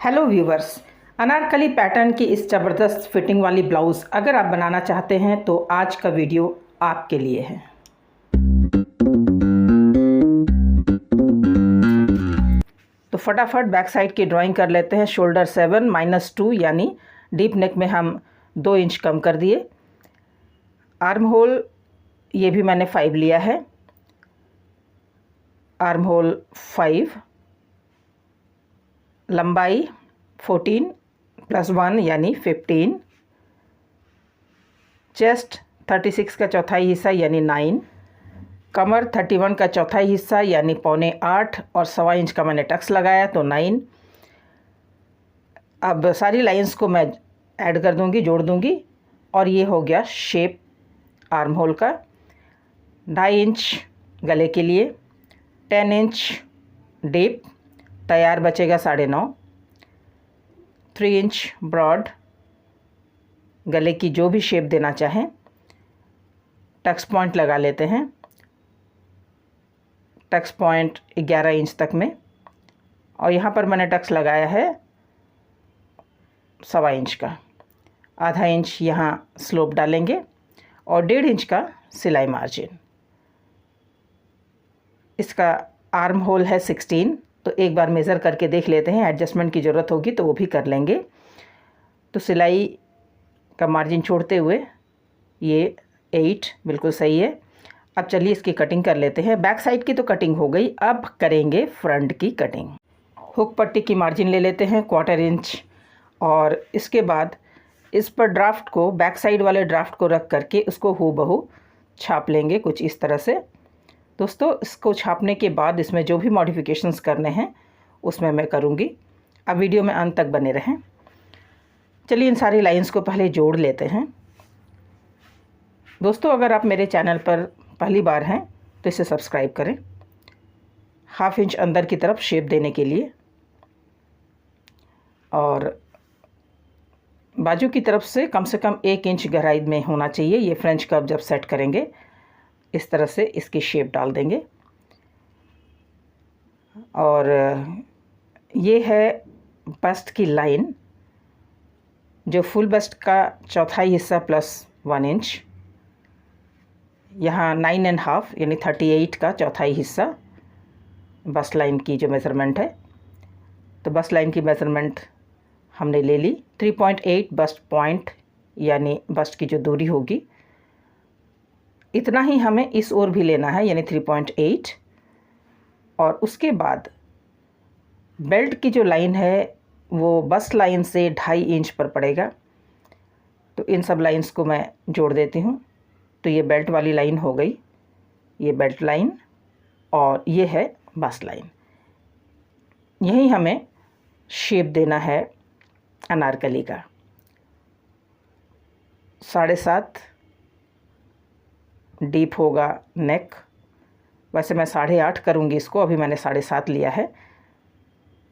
Hello viewers, Anarkali pattern की इस ज़बरदस्त फिटिंग वाली ब्लाउज़ अगर आप बनाना चाहते हैं तो आज का वीडियो आपके लिए है। तो फटाफट बैक साइड की ड्राइंग कर लेते हैं। शोल्डर 7 -2 यानी डीप नेक में हम 2 इंच कम कर दिए। आर्म होल ये भी मैंने 5 लिया है। आर्म होल 5, लंबाई 14 + 1 यानी 15, चेस्ट 36 का चौथाई हिस्सा यानी 9, कमर 31 का चौथाई हिस्सा यानी 7.25 और 1.25 इंच का मैंने टक्स लगाया तो 9। अब सारी लाइंस को मैं ऐड कर दूंगी, जोड़ दूंगी और ये हो गया शेप आर्म होल का। 2.5 इंच गले के लिए, 10 इंच डीप, तैयार बचेगा 9.5। 3 इंच ब्रॉड, गले की जो भी शेप देना चाहें। टक्स पॉइंट लगा लेते हैं। टक्स पॉइंट 11 इंच तक में, और यहाँ पर मैंने टक्स लगाया है 1.25 इंच का। आधा इंच यहाँ स्लोप डालेंगे और 1.5 इंच का सिलाई मार्जिन। इसका आर्म होल है 16, तो एक बार मेज़र करके देख लेते हैं। एडजस्टमेंट की ज़रूरत होगी तो वो भी कर लेंगे। तो सिलाई का मार्जिन छोड़ते हुए ये 8 बिल्कुल सही है। अब चलिए इसकी कटिंग कर लेते हैं। बैक साइड की तो कटिंग हो गई, अब करेंगे फ्रंट की कटिंग। हुक पट्टी की मार्जिन ले लेते हैं 1/4 इंच, और इसके बाद इस पर ड्राफ्ट को, बैक साइड वाले ड्राफ्ट को रख करके उसको हूबहू छाप लेंगे कुछ इस तरह से। दोस्तों, इसको छापने के बाद इसमें जो भी मॉडिफिकेशंस करने हैं उसमें मैं करूँगी। अब वीडियो में अंत तक बने रहें। चलिए इन सारी लाइंस को पहले जोड़ लेते हैं। दोस्तों, अगर आप मेरे चैनल पर पहली बार हैं तो इसे सब्सक्राइब करें। 1/2 इंच अंदर की तरफ शेप देने के लिए, और बाजू की तरफ से कम 1 इंच गहराई में होना चाहिए। ये फ्रेंच कर्व जब सेट करेंगे इस तरह से इसकी शेप डाल देंगे। और ये है बस्ट की लाइन, जो फुल बस्ट का चौथाई हिस्सा +1 इंच, यहाँ 9.5 यानी 38 का चौथाई हिस्सा बस्ट लाइन की जो मेज़रमेंट है। तो बस्ट लाइन की मेज़रमेंट हमने ले ली। 3.8 बस्ट पॉइंट यानी बस्ट की जो दूरी होगी, इतना ही हमें इस ओर भी लेना है यानी 3.8। और उसके बाद बेल्ट की जो लाइन है वो बस्ट लाइन से 2.5 इंच पर पड़ेगा। तो इन सब लाइंस को मैं जोड़ देती हूँ। तो ये बेल्ट वाली लाइन हो गई, ये बेल्ट लाइन, और ये है बस्ट लाइन। यही हमें शेप देना है अनारकली का। 7.5 डीप होगा नेक। वैसे मैं 8.5 करूँगी इसको, अभी मैंने 7.5 लिया है।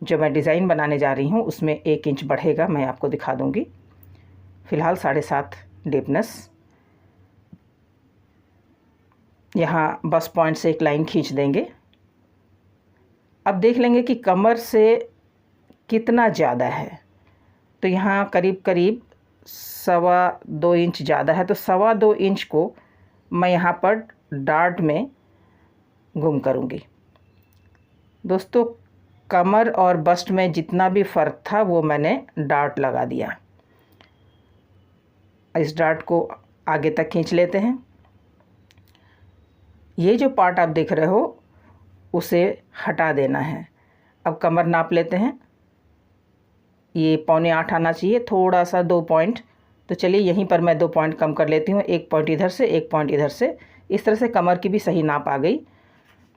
जो मैं डिज़ाइन बनाने जा रही हूँ उसमें 1 इंच बढ़ेगा, मैं आपको दिखा दूँगी। फ़िलहाल 7.5 डीपनेस। यहाँ बस पॉइंट से एक लाइन खींच देंगे। अब देख लेंगे कि कमर से कितना ज़्यादा है। तो यहाँ करीब 2.25 इंच ज़्यादा है, तो 2.25 इंच को मैं यहाँ पर डार्ट में गुम करूँगी। दोस्तों, कमर और बस्ट में जितना भी फ़र्क था वो मैंने डार्ट लगा दिया। इस डार्ट को आगे तक खींच लेते हैं। ये जो पार्ट आप देख रहे हो उसे हटा देना है। अब कमर नाप लेते हैं। ये 7.25 आना चाहिए, थोड़ा सा 2 पॉइंट। तो चलिए यहीं पर मैं 2 पॉइंट कम कर लेती हूँ, 1 पॉइंट इधर से, 1 पॉइंट इधर से। इस तरह से कमर की भी सही नाप आ गई।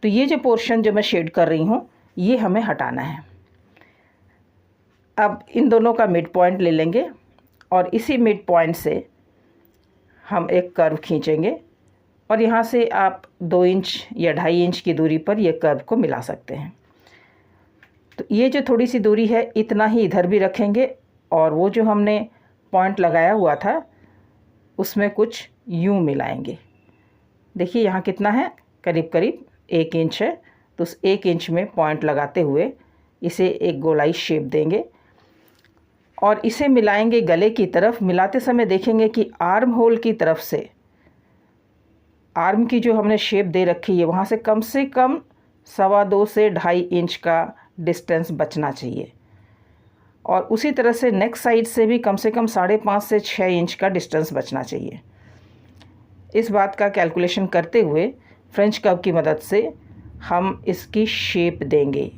तो ये जो पोर्शन जो मैं शेड कर रही हूँ ये हमें हटाना है। अब इन दोनों का मिड पॉइंट ले लेंगे और इसी मिड पॉइंट से हम एक कर्व खींचेंगे, और यहाँ से आप 2 इंच या 2.5 इंच की दूरी पर यह कर्व को मिला सकते हैं। तो ये जो थोड़ी सी दूरी है इतना ही इधर भी रखेंगे, और वो जो हमने पॉइंट लगाया हुआ था उसमें कुछ यूं मिलाएंगे। देखिए यहाँ कितना है, करीब 1 इंच है। तो उस 1 इंच में पॉइंट लगाते हुए इसे एक गोलाई शेप देंगे। और इसे मिलाएंगे गले की तरफ। मिलाते समय देखेंगे कि आर्म होल की तरफ से, आर्म की जो हमने शेप दे रखी है वहाँ से कम 2.25 से 2.5 इंच का डिस्टेंस बचना चाहिए। और उसी तरह से नेक साइड से भी कम 5.5 से 6 इंच का डिस्टेंस बचना चाहिए। इस बात का कैलकुलेशन करते हुए फ्रेंच कर्व की मदद से हम इसकी शेप देंगे।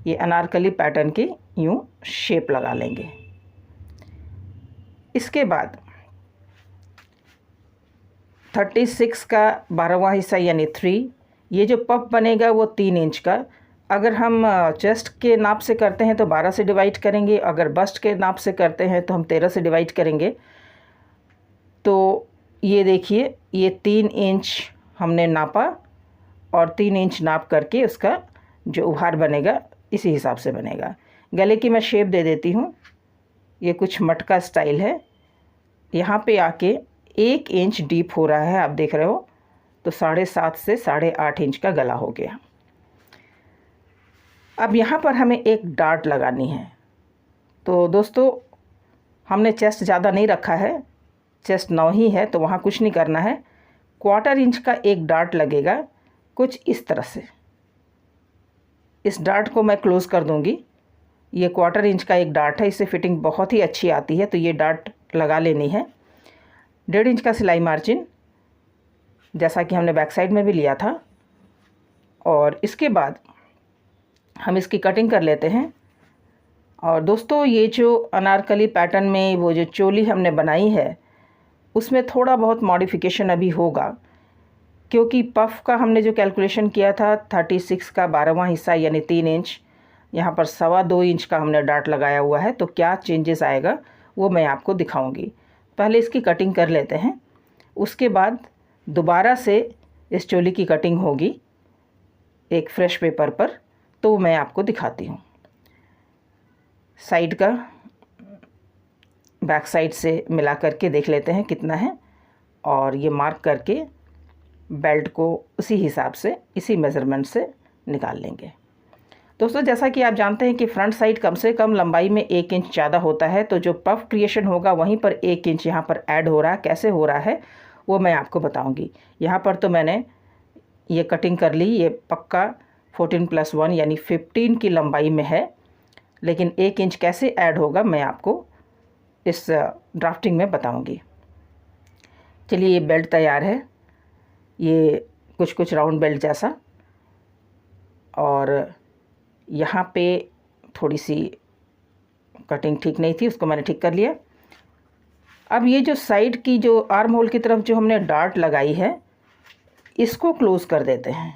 ये अनारकली पैटर्न की यूँ शेप लगा लेंगे। इसके बाद 36 का 12वां हिस्सा यानी 3, ये जो पफ बनेगा वो 3 इंच का। अगर हम चेस्ट के नाप से करते हैं तो 12 से डिवाइड करेंगे, अगर बस्ट के नाप से करते हैं तो हम 13 से डिवाइड करेंगे। तो ये देखिए, ये 3 इंच हमने नापा और 3 इंच नाप करके उसका जो उभार बनेगा इसी हिसाब से बनेगा। गले की मैं शेप दे देती हूँ। ये कुछ मटका स्टाइल है। यहाँ पे आके 1 इंच डीप हो रहा है, आप देख रहे हो, तो 7.5 से 8.5 इंच का गला हो गया। अब यहाँ पर हमें एक डार्ट लगानी है। तो दोस्तों, हमने चेस्ट ज़्यादा नहीं रखा है, चेस्ट 9 ही है, तो वहाँ कुछ नहीं करना है। 1/4 इंच का एक डार्ट लगेगा कुछ इस तरह से। इस डार्ट को मैं क्लोज़ कर दूँगी। ये 1/4 इंच का एक डार्ट है, इससे फिटिंग बहुत ही अच्छी आती है, तो ये डार्ट लगा लेनी है। 1.5 इंच का सिलाई मार्जिन, जैसा कि हमने बैक साइड में भी लिया था। और इसके बाद हम इसकी कटिंग कर लेते हैं। और दोस्तों, ये जो अनारकली पैटर्न में वो जो चोली हमने बनाई है उसमें थोड़ा बहुत मॉडिफिकेशन अभी होगा, क्योंकि पफ का हमने जो कैलकुलेशन किया था 36 का 12वां हिस्सा यानी 3 इंच, यहाँ पर 2.25 इंच का हमने डार्ट लगाया हुआ है। तो क्या चेंजेस आएगा वो मैं आपको दिखाऊंगी। पहले इसकी कटिंग कर लेते हैं, उसके बाद दोबारा से इस चोली की कटिंग होगी एक फ्रेश पेपर पर, तो मैं आपको दिखाती हूँ। साइड का बैक साइड से मिला करके देख लेते हैं कितना है, और ये मार्क करके बेल्ट को उसी हिसाब से, इसी मेज़रमेंट से निकाल लेंगे। दोस्तों, जैसा कि आप जानते हैं कि फ्रंट साइड कम से कम लंबाई में 1 इंच ज़्यादा होता है, तो जो पफ क्रिएशन होगा वहीं पर 1 इंच यहाँ पर ऐड हो रहा है। कैसे हो रहा है वो मैं आपको बताऊँगी। यहाँ पर तो मैंने ये कटिंग कर ली, ये पक्का 14+1 यानी 15 की लंबाई में है, लेकिन 1 इंच कैसे ऐड होगा मैं आपको इस ड्राफ्टिंग में बताऊंगी। चलिए, ये बेल्ट तैयार है, ये कुछ राउंड बेल्ट जैसा। और यहाँ पे थोड़ी सी कटिंग ठीक नहीं थी, उसको मैंने ठीक कर लिया। अब ये जो साइड की जो आर्म होल की तरफ जो हमने डार्ट लगाई है इसको क्लोज़ कर देते हैं।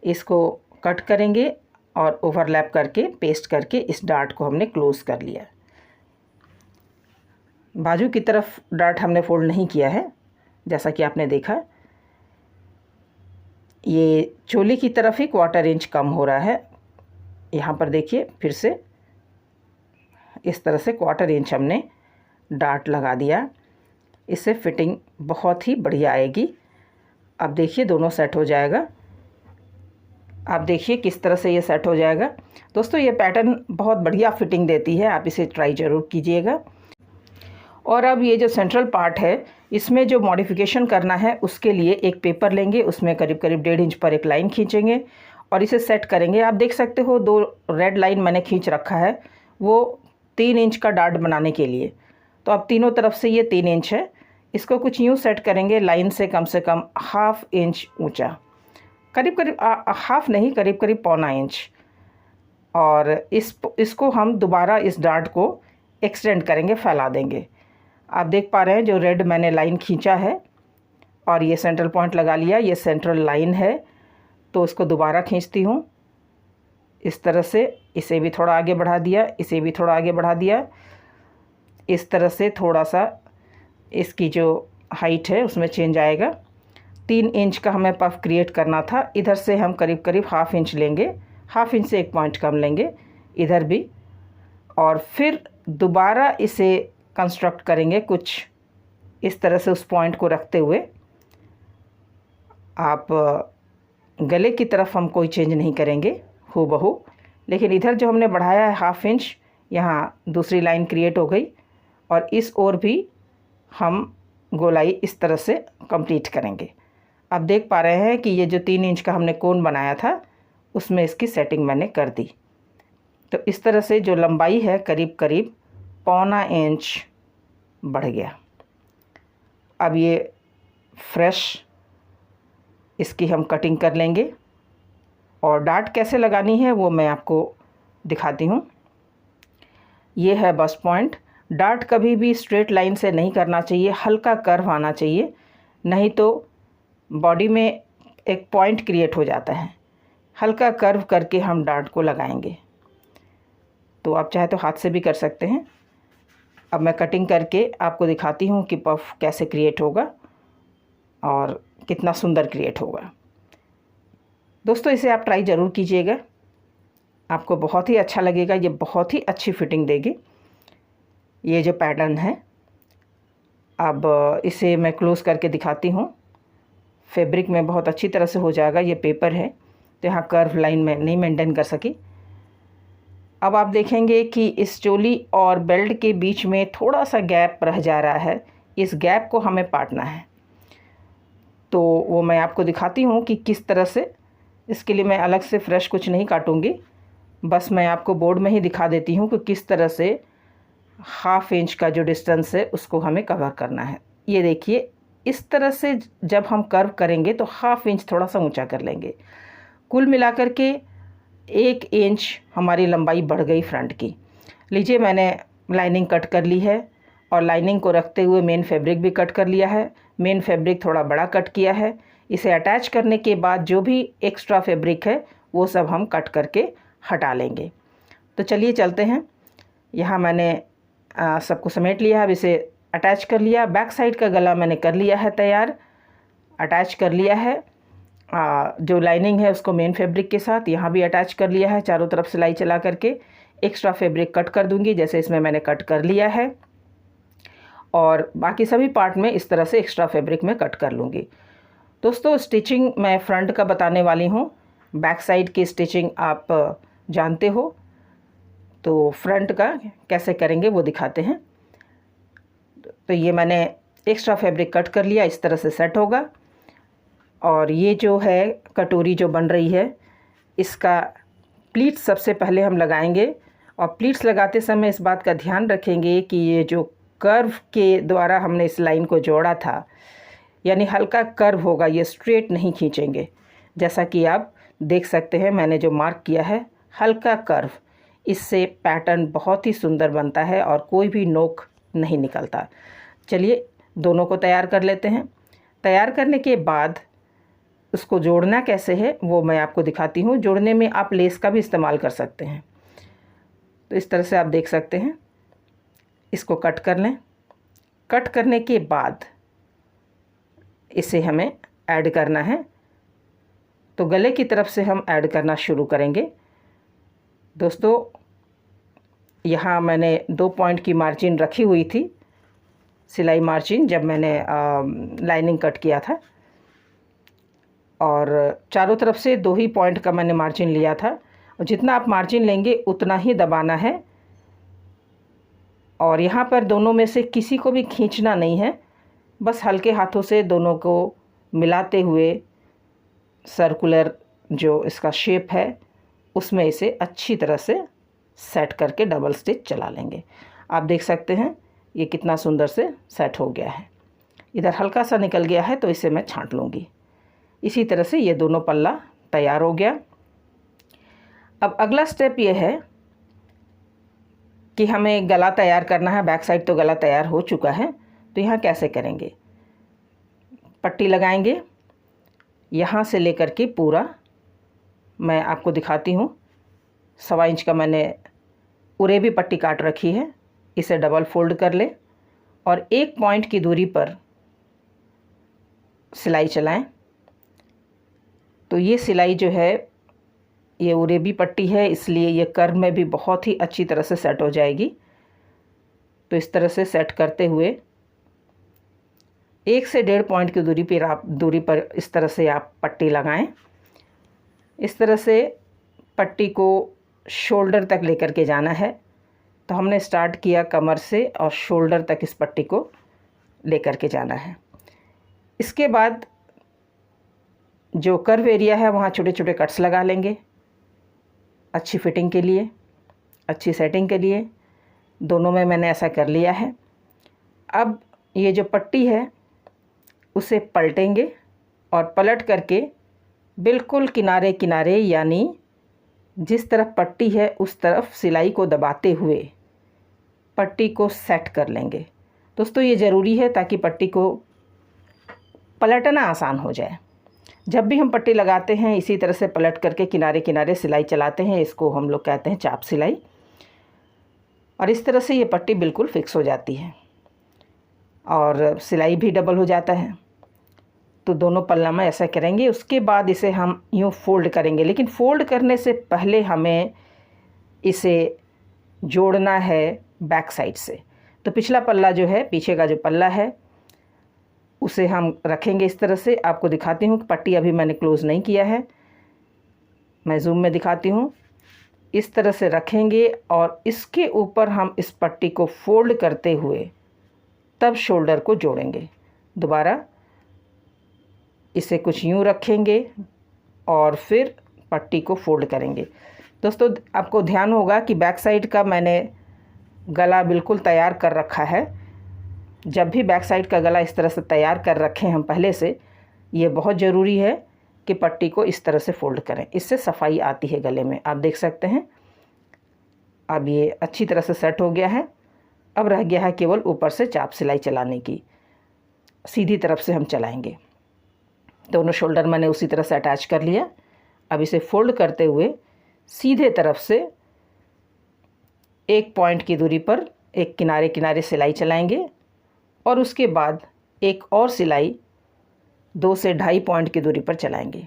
इसको कट करेंगे और ओवरलैप करके पेस्ट करके इस डार्ट को हमने क्लोज़ कर लिया। बाजू की तरफ डार्ट हमने फोल्ड नहीं किया है, जैसा कि आपने देखा। ये चोली की तरफ ही 1/4 इंच कम हो रहा है। यहाँ पर देखिए, फिर से इस तरह से 1/4 इंच हमने डार्ट लगा दिया। इससे फिटिंग बहुत ही बढ़िया आएगी। अब देखिए, दोनों सेट हो जाएगा। आप देखिए किस तरह से ये सेट हो जाएगा। दोस्तों, ये पैटर्न बहुत बढ़िया फिटिंग देती है, आप इसे ट्राई ज़रूर कीजिएगा। और अब ये जो सेंट्रल पार्ट है इसमें जो मॉडिफिकेशन करना है उसके लिए एक पेपर लेंगे, उसमें करीब 1.5 इंच पर एक लाइन खींचेंगे और इसे सेट करेंगे। आप देख सकते हो 2 रेड लाइन मैंने खींच रखा है, वो 3 इंच का डार्ट बनाने के लिए। तो अब तीनों तरफ से ये 3 इंच है। इसको कुछ यूँ सेट करेंगे, लाइन से कम 1/2 इंच ऊँचा, करीब हाफ नहीं, करीब 1/4 इंच। और इसको हम दोबारा इस डार्ट को एक्सटेंड करेंगे, फैला देंगे। आप देख पा रहे हैं जो रेड मैंने लाइन खींचा है और ये सेंट्रल पॉइंट लगा लिया, ये सेंट्रल लाइन है। तो इसको दोबारा खींचती हूँ इस तरह से, इसे भी थोड़ा आगे बढ़ा दिया, इसे भी थोड़ा आगे बढ़ा दिया। इस तरह से थोड़ा सा इसकी जो हाइट है उसमें चेंज आएगा। 3 इंच का हमें पफ क्रिएट करना था। इधर से हम करीब 1/2 इंच लेंगे, 1/2 इंच से 1 पॉइंट कम लेंगे इधर भी, और फिर दोबारा इसे कंस्ट्रक्ट करेंगे कुछ इस तरह से, उस पॉइंट को रखते हुए। आप गले की तरफ हम कोई चेंज नहीं करेंगे हूबहू, लेकिन इधर जो हमने बढ़ाया है 1/2 इंच, यहाँ दूसरी लाइन क्रिएट हो गई और इस ओर भी हम गोलाई इस तरह से कंप्लीट करेंगे। अब देख पा रहे हैं कि ये जो 3 इंच का हमने कोन बनाया था उसमें इसकी सेटिंग मैंने कर दी। तो इस तरह से जो लंबाई है करीब करीब 1.25 इंच बढ़ गया। अब ये फ्रेश इसकी हम कटिंग कर लेंगे और डार्ट कैसे लगानी है वो मैं आपको दिखाती हूँ। ये है बस्ट पॉइंट। डार्ट कभी भी स्ट्रेट लाइन से नहीं करना चाहिए, हल्का कर्व आना चाहिए, नहीं तो बॉडी में एक पॉइंट क्रिएट हो जाता है। हल्का कर्व करके हम डार्ट को लगाएंगे। तो आप चाहे तो हाथ से भी कर सकते हैं। अब मैं कटिंग करके आपको दिखाती हूँ कि पफ कैसे क्रिएट होगा और कितना सुंदर क्रिएट होगा। दोस्तों इसे आप ट्राई ज़रूर कीजिएगा, आपको बहुत ही अच्छा लगेगा। ये बहुत ही अच्छी फिटिंग देगी। ये जो पैटर्न है, अब इसे मैं क्लोज़ करके दिखाती हूँ। फैब्रिक में बहुत अच्छी तरह से हो जाएगा। ये पेपर है तो यहाँ कर्व लाइन में नहीं मेंटेन कर सकी। अब आप देखेंगे कि इस चोली और बेल्ट के बीच में थोड़ा सा गैप रह जा रहा है। इस गैप को हमें पाटना है, तो वो मैं आपको दिखाती हूँ कि किस तरह से। इसके लिए मैं अलग से फ्रेश कुछ नहीं काटूँगी, बस मैं आपको बोर्ड में ही दिखा देती हूँ कि किस तरह से 1/2 इंच का जो डिस्टेंस है उसको हमें कवर करना है। ये देखिए, इस तरह से जब हम कर्व करेंगे तो 1/2 इंच थोड़ा सा ऊंचा कर लेंगे। कुल मिलाकर के 1 इंच हमारी लंबाई बढ़ गई फ्रंट की। लीजिए, मैंने लाइनिंग कट कर ली है और लाइनिंग को रखते हुए मेन फैब्रिक भी कट कर लिया है। मेन फैब्रिक थोड़ा बड़ा कट किया है। इसे अटैच करने के बाद जो भी एक्स्ट्रा फैब्रिक है वो सब हम कट करके हटा लेंगे। तो चलिए चलते हैं। यहाँ मैंने सबको समेट लिया है। अब इसे अटैच कर लिया। बैक साइड का गला मैंने कर लिया है तैयार, अटैच कर लिया है। जो लाइनिंग है उसको मेन फैब्रिक के साथ यहाँ भी अटैच कर लिया है। चारों तरफ सिलाई चला करके एक्स्ट्रा फैब्रिक कट कर दूंगी, जैसे इसमें मैंने कट कर लिया है। और बाकी सभी पार्ट में इस तरह से एक्स्ट्रा फैब्रिक में कट कर लूँगी। दोस्तों स्टिचिंग मैं फ्रंट का बताने वाली हूँ, बैक साइड की स्टिचिंग आप जानते हो, तो फ्रंट का कैसे करेंगे वो दिखाते हैं। तो ये मैंने एक्स्ट्रा फैब्रिक कट कर लिया, इस तरह से सेट होगा। और ये जो है कटोरी जो बन रही है, इसका प्लीट्स सबसे पहले हम लगाएंगे। और प्लीट्स लगाते समय इस बात का ध्यान रखेंगे कि ये जो कर्व के द्वारा हमने इस लाइन को जोड़ा था, यानी हल्का कर्व होगा, ये स्ट्रेट नहीं खींचेंगे। जैसा कि आप देख सकते हैं मैंने जो मार्क किया है, हल्का कर्व, इससे पैटर्न बहुत ही सुंदर बनता है और कोई भी नोक नहीं निकलता। चलिए दोनों को तैयार कर लेते हैं। तैयार करने के बाद उसको जोड़ना कैसे है वो मैं आपको दिखाती हूँ। जोड़ने में आप लेस का भी इस्तेमाल कर सकते हैं। तो इस तरह से आप देख सकते हैं। इसको कट कर लें। कट करने के बाद इसे हमें ऐड करना है। तो गले की तरफ से हम ऐड करना शुरू करेंगे। दोस्तों यहाँ मैंने 2 पॉइंट की मार्जिन रखी हुई थी, सिलाई मार्जिन, जब मैंने लाइनिंग कट किया था। और चारों तरफ से 2 ही पॉइंट का मैंने मार्जिन लिया था। और जितना आप मार्जिन लेंगे उतना ही दबाना है। और यहाँ पर दोनों में से किसी को भी खींचना नहीं है, बस हल्के हाथों से दोनों को मिलाते हुए सर्कुलर जो इसका शेप है उसमें इसे अच्छी तरह से सेट करके डबल स्टिच चला लेंगे। आप देख सकते हैं ये कितना सुंदर से सेट हो गया है। इधर हल्का सा निकल गया है तो इसे मैं छांट लूँगी। इसी तरह से ये दोनों पल्ला तैयार हो गया। अब अगला स्टेप ये है कि हमें गला तैयार करना है। बैक साइड तो गला तैयार हो चुका है, तो यहाँ कैसे करेंगे। पट्टी लगाएंगे यहाँ से लेकर के पूरा, मैं आपको दिखाती हूँ। 1.25 इंच का मैंने उरेबी पट्टी काट रखी है। इसे डबल फोल्ड कर ले और 1 पॉइंट की दूरी पर सिलाई चलाएं। तो ये सिलाई जो है ये उरेबी पट्टी है, इसलिए ये कर्व में भी बहुत ही अच्छी तरह से सेट हो जाएगी। तो इस तरह से सेट करते हुए 1 से 1.5 पॉइंट की दूरी पर इस तरह से आप पट्टी लगाएं। इस तरह से पट्टी को शोल्डर तक लेकर के जाना है। तो हमने स्टार्ट किया कमर से और शोल्डर तक इस पट्टी को लेकर के जाना है। इसके बाद जो कर्व एरिया है वहाँ छोटे छोटे कट्स लगा लेंगे, अच्छी फिटिंग के लिए, अच्छी सेटिंग के लिए। दोनों में मैंने ऐसा कर लिया है। अब ये जो पट्टी है उसे पलटेंगे और पलट करके बिल्कुल किनारे किनारे, यानी जिस तरफ पट्टी है उस तरफ सिलाई को दबाते हुए पट्टी को सेट कर लेंगे। दोस्तों ये ज़रूरी है ताकि पट्टी को पलटना आसान हो जाए। जब भी हम पट्टी लगाते हैं इसी तरह से पलट करके किनारे किनारे सिलाई चलाते हैं, इसको हम लोग कहते हैं चाप सिलाई। और इस तरह से ये पट्टी बिल्कुल फिक्स हो जाती है और सिलाई भी डबल हो जाता है। तो दोनों पल्ला में ऐसा करेंगे। उसके बाद इसे हम यूँ फोल्ड करेंगे, लेकिन फ़ोल्ड करने से पहले हमें इसे जोड़ना है बैक साइड से। तो पिछला पल्ला जो है, पीछे का जो पल्ला है उसे हम रखेंगे इस तरह से। आपको दिखाती हूँ कि पट्टी अभी मैंने क्लोज़ नहीं किया है, मैं जूम में दिखाती हूँ। इस तरह से रखेंगे और इसके ऊपर हम इस पट्टी को फोल्ड करते हुए तब शोल्डर को जोड़ेंगे। दोबारा इसे कुछ यूँ रखेंगे और फिर पट्टी को फोल्ड करेंगे। दोस्तों आपको ध्यान होगा कि बैक साइड का मैंने गला बिल्कुल तैयार कर रखा है। जब भी बैक साइड का गला इस तरह से तैयार कर रखें हम पहले से, ये बहुत ज़रूरी है कि पट्टी को इस तरह से फोल्ड करें, इससे सफाई आती है गले में। आप देख सकते हैं अब ये अच्छी तरह से सेट हो गया है। अब रह गया है केवल ऊपर से चाप सिलाई चलाने की। सीधी तरफ से हम चलाएंगे। दोनों शोल्डर मैंने उसी तरह से अटैच कर लिया। अब इसे फोल्ड करते हुए सीधे तरफ से एक पॉइंट की दूरी पर एक किनारे किनारे सिलाई चलाएंगे और उसके बाद एक और सिलाई 2 से 2.5 पॉइंट की दूरी पर चलाएंगे।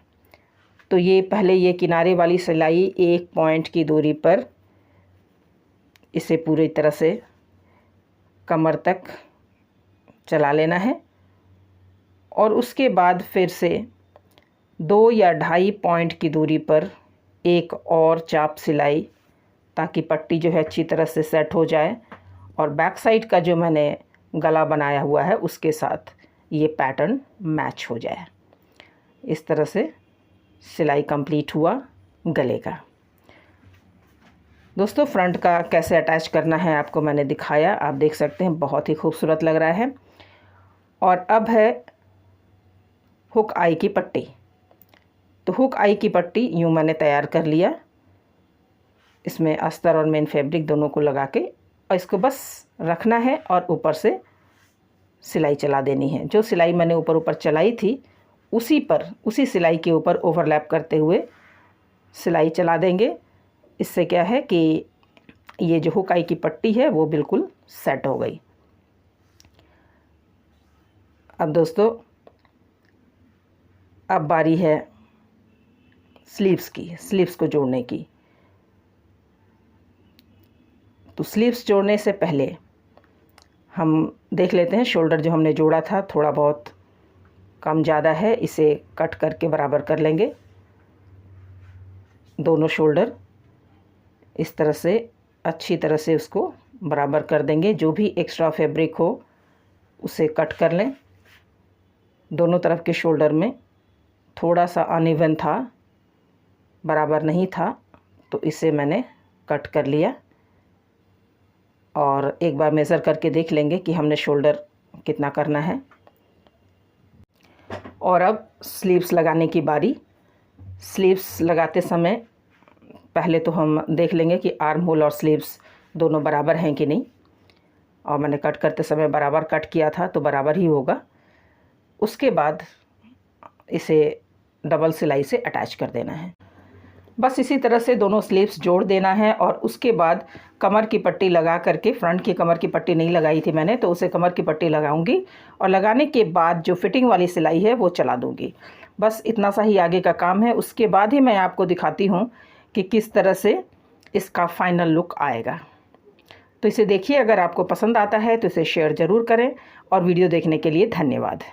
तो ये पहले ये किनारे वाली सिलाई 1 पॉइंट की दूरी पर इसे पूरी तरह से कमर तक चला लेना है और उसके बाद फिर से 2 या 2.5 पॉइंट की दूरी पर एक और चाप सिलाई, ताकि पट्टी जो है अच्छी तरह से सेट हो जाए और बैक साइड का जो मैंने गला बनाया हुआ है उसके साथ ये पैटर्न मैच हो जाए। इस तरह से सिलाई कंप्लीट हुआ गले का। दोस्तों फ्रंट का कैसे अटैच करना है आपको मैंने दिखाया, आप देख सकते हैं बहुत ही खूबसूरत लग रहा है। और अब है हुक आई की पट्टी। तो हुक आई की पट्टी यूँ मैंने तैयार कर लिया। इसमें अस्तर और मेन फैब्रिक दोनों को लगा के और इसको बस रखना है और ऊपर से सिलाई चला देनी है। जो सिलाई मैंने ऊपर ऊपर चलाई थी उसी सिलाई के ऊपर ओवरलैप करते हुए सिलाई चला देंगे। इससे क्या है कि ये जो हुक आई की पट्टी है वो बिल्कुल सेट हो गई। अब दोस्तों अब बारी है स्लीव्स को जोड़ने की। तो स्लीव्स जोड़ने से पहले हम देख लेते हैं शोल्डर जो हमने जोड़ा था थोड़ा बहुत कम ज़्यादा है, इसे कट करके बराबर कर लेंगे। दोनों शोल्डर इस तरह से अच्छी तरह से उसको बराबर कर देंगे। जो भी एक्स्ट्रा फैब्रिक हो उसे कट कर लें। दोनों तरफ के शोल्डर में थोड़ा सा अनइवन था, बराबर नहीं था, तो इसे मैंने कट कर लिया। और एक बार मेज़र करके देख लेंगे कि हमने शोल्डर कितना करना है। और अब स्लीव्स लगाने की बारी। स्लीव्स लगाते समय पहले तो हम देख लेंगे कि आर्म होल और स्लीव्स दोनों बराबर हैं कि नहीं। और मैंने कट करते समय बराबर कट किया था तो बराबर ही होगा। उसके बाद इसे डबल सिलाई से अटैच कर देना है। बस इसी तरह से दोनों स्लीव्स जोड़ देना है। और उसके बाद कमर की पट्टी लगा करके, फ्रंट की कमर की पट्टी नहीं लगाई थी मैंने, तो उसे कमर की पट्टी लगाऊंगी और लगाने के बाद जो फिटिंग वाली सिलाई है वो चला दूंगी। बस इतना सा ही आगे का काम है। उसके बाद ही मैं आपको दिखाती हूँ कि किस तरह से इसका फाइनल लुक आएगा। तो इसे देखिए, अगर आपको पसंद आता है तो इसे शेयर ज़रूर करें और वीडियो देखने के लिए धन्यवाद।